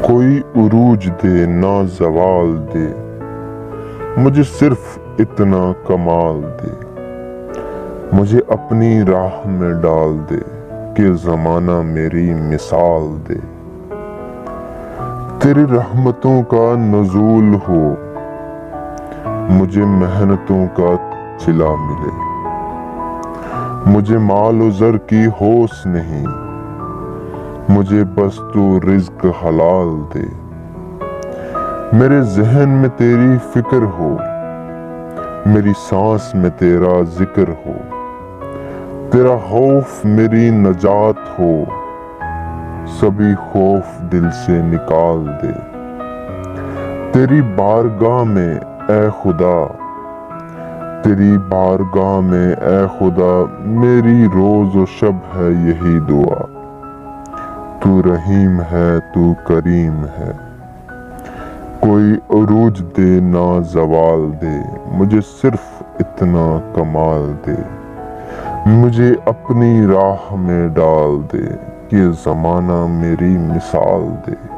کوئی عروج دے نہ زوال دے، مجھے صرف اتنا کمال دے، مجھے اپنی راہ میں ڈال دے کہ زمانہ میری مثال دے۔ تیری رحمتوں کا نزول ہو، مجھے محنتوں کا صلہ ملے، مجھے مال و زر کی ہوس نہیں، مجھے بس تو رزق حلال دے۔ میرے ذہن میں تیری فکر ہو، میری سانس میں تیرا ذکر ہو، تیرا خوف میری نجات ہو، سبھی خوف دل سے نکال دے۔ تیری بارگاہ میں اے خدا، تیری بارگاہ میں اے خدا، میری روز و شب ہے یہی دعا۔ تو رحیم ہے تو کریم ہے، کوئی عروج دے نہ زوال دے، مجھے صرف اتنا کمال دے، مجھے اپنی راہ میں ڈال دے کہ زمانہ میری مثال دے۔